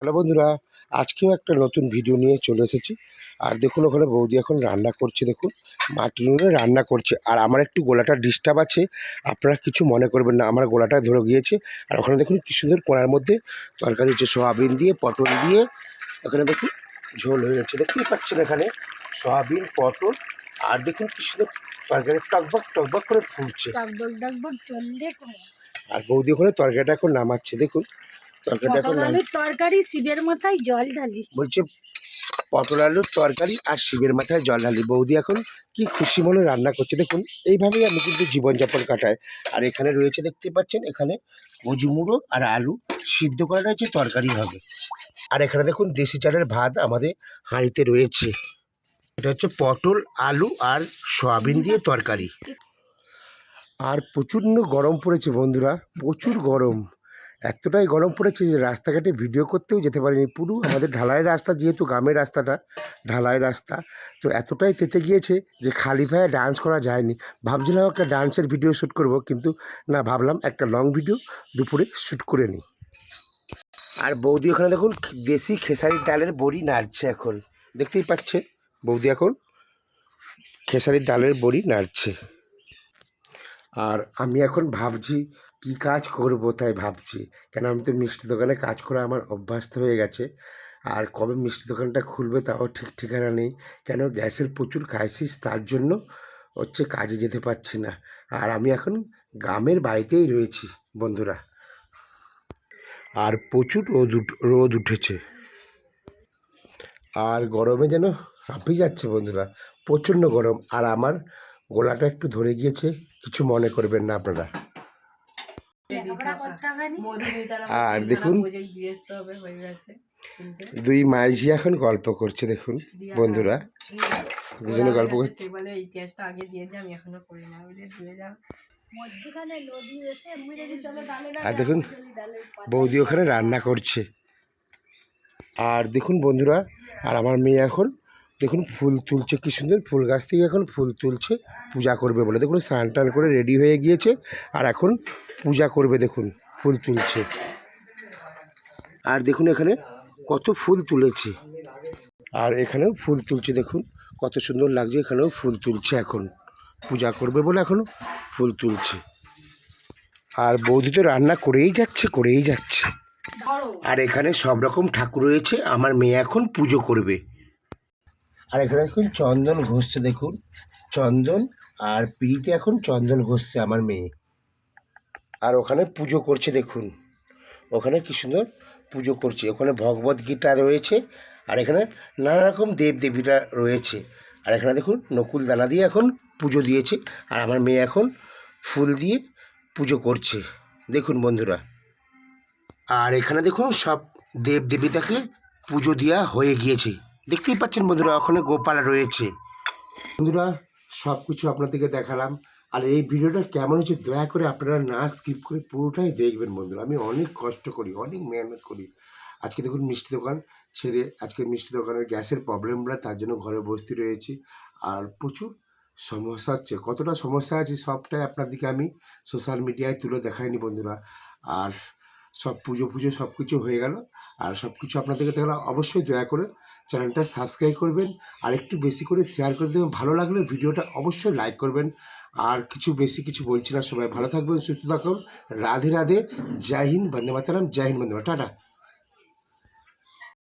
Hello বন্ধুরা, আজকেও একটা নতুন ভিডিও নিয়ে চলে এসেছি। আর দেখুন ওখানে বৌদি এখন রান্না করছে, দেখুন মাটির উনুনে রান্না করছে। আর আমার একটু গলাটা ডিস্টার্ব আছে, আপনারা কিছু মনে করবেন না, আমার গলাটা ধরে গিয়েছে। আর ওখানে দেখুন কি সুন্দর কোণার মধ্যে তরকারি হচ্ছে, সয়াবিন দিয়ে পটল দিয়ে। ওখানে দেখুন ঝোল হয়ে যাচ্ছে, দেখতেই পাচ্ছেন এখানে সয়াবিন পটল। আর দেখুন কি সুন্দর তরকারি টকবক টকবক করে ফুটছে। আর বৌদি ওখানে তরকারিটা এখন নামাচ্ছে, দেখুন তরকারিটা এখন তরকারি শিবের মাথায় জল ঢালি বলছে, পটল আলুর তরকারি আর শিবের মাথায় জল ঢালি। বৌদি এখন কি খুশি মনে রান্না করছে, দেখুন এইভাবেই আমি কিন্তু জীবনযাপন কাটাই। আর এখানে রয়েছে দেখতে পাচ্ছেন, এখানে কচু মুড়ো আর আলু সিদ্ধ করা রয়েছে, তরকারি হবে। আর এখানে দেখুন দেশি চালের ভাত আমাদের হাঁড়িতে রয়েছে। এটা হচ্ছে পটল আলু আর সয়াবিন দিয়ে তরকারি। আর প্রচণ্ড গরম পড়েছে বন্ধুরা, প্রচুর গরম। এতটাই গরম পড়েছে যে রাস্তাঘাটে ভিডিও করতেও যেতে পারিনি। পুরো আমাদের ঢালাই রাস্তা, যেহেতু গ্রামের রাস্তাটা ঢালাই রাস্তা, তো এতটাই তেতে গিয়েছে যে খালি পায়ে ডান্স করা যায়নি। ভাবছিলাম একটা ডান্সের ভিডিও শ্যুট করব, কিন্তু না, ভাবলাম একটা লং ভিডিও দুপুরে শ্যুট করে নিই। আর বৌদি ওখানে দেখুন দেশি খেসারির ডালের বড়ি নাড়ছে এখন, দেখতেই পাচ্ছেন বৌদি এখন খেসারির ডালের বড়ি নাড়ছে। আর আমি এখন ভাবছি কী কাজ করব, তাই ভাবছি, কেন আমি তো মিষ্টি দোকানে কাজ করা আমার অভ্যস্ত হয়ে গেছে। আর কবে মিষ্টি দোকানটা খুলবে তাও ঠিক ঠিকানা নেই, কেন গ্যাসের প্রচুর ক্রাইসিস, তার জন্য হচ্ছে কাজে যেতে পারছি না। আর আমি এখন গ্রামের বাড়িতেই রয়েছি বন্ধুরা। আর প্রচুর রোদ উঠেছে, আর গরমে যেন হাঁপিয়ে যাচ্ছে বন্ধুরা, প্রচণ্ড গরম। আর আমার গলাটা একটু ধরে গিয়েছে, কিছু মনে করবেন না আপনারা। আর দেখুন দুই মাইজি এখন গল্প করছে, দেখুন বন্ধুরা দুজনে গল্প করছে। আর দেখুন বৌদি ওখানে রান্না করছে। আর দেখুন বন্ধুরা, আর আমার মেয়ে এখন দেখুন ফুল তুলছে, কি সুন্দর ফুল গাছ থেকে এখন ফুল তুলছে পূজা করবে বলে। দেখুন স্নান টান করে রেডি হয়ে গিয়েছে, আর এখন পূজা করবে, দেখুন ফুল তুলছে। আর দেখুন এখানে কত ফুল তুলেছে, আর এখানেও ফুল তুলছে, দেখুন কত সুন্দর লাগছে। এখানেও ফুল তুলছে, এখন পূজা করবে বলে এখনও ফুল তুলছে। আর বৌদি তো রান্না করেই যাচ্ছে। আর এখানে সব রকম ঠাকুর রয়েছে, আমার মেয়ে এখন পুজো করবে। আর এখানে দেখুন চন্দন ঘষছে, দেখুন চন্দন আর পিড়িতে এখন চন্দন ঘষছে আমার মেয়ে। আর ওখানে পুজো করছে, দেখুন ওখানে কি সুন্দর পুজো করছে। ওখানে ভগবত গীতা রয়েছে, আর এখানে নানা রকম দেবদেবীরা রয়েছে। আর এখানে দেখুন নকুল দানা দিয়ে এখন পুজো দিয়েছে, আর আমার মেয়ে এখন ফুল দিয়ে পুজো করছে, দেখুন বন্ধুরা। আর এখানে দেখুন সব দেবদেবীতাকে পুজো দেওয়া হয়ে গিয়েছে, দেখতেই পাচ্ছেন বন্ধুরা। ওখানে গোপাল রয়েছে। বন্ধুরা সব কিছু আপনাদেরকে দেখালাম। আর এই ভিডিওটা কেমন হচ্ছে দয়া করে আপনারা না স্কিপ করে পুরোটাই দেখবেন বন্ধুরা। আমি অনেক কষ্ট করি, অনেক মেহনত করি। আজকে দেখুন মিষ্টি দোকান ছেড়ে, আজকে মিষ্টি দোকানের গ্যাসের প্রবলেমটা, তার জন্য ঘরে বসতে রয়েছি। আর প্রচুর সমস্যা হচ্ছে, কতটা সমস্যা আছে সবটাই আপনাদেরকে আমি সোশ্যাল মিডিয়ায় তুলে দেখাইনি বন্ধুরা। আর সব পুজো সব কিছু হয়ে গেল, আর সব কিছু আপনাদেরকে দেখালাম। অবশ্যই দয়া করে চ্যানেলটা সাবস্ক্রাইব করবেন, আর একটু বেশি করে শেয়ার করে দেবেন। ভালো লাগলে ভিডিওটা অবশ্যই লাইক করবেন। আর বেশি কিছু বলছি না, সবাই ভালো থাকবেন, সুস্থ থাকুন। রাধে রাধে, জয় হিন্দ, বন্দে মাতরম, জয় হিন্দ, বন্দে মাতরম, টাটা।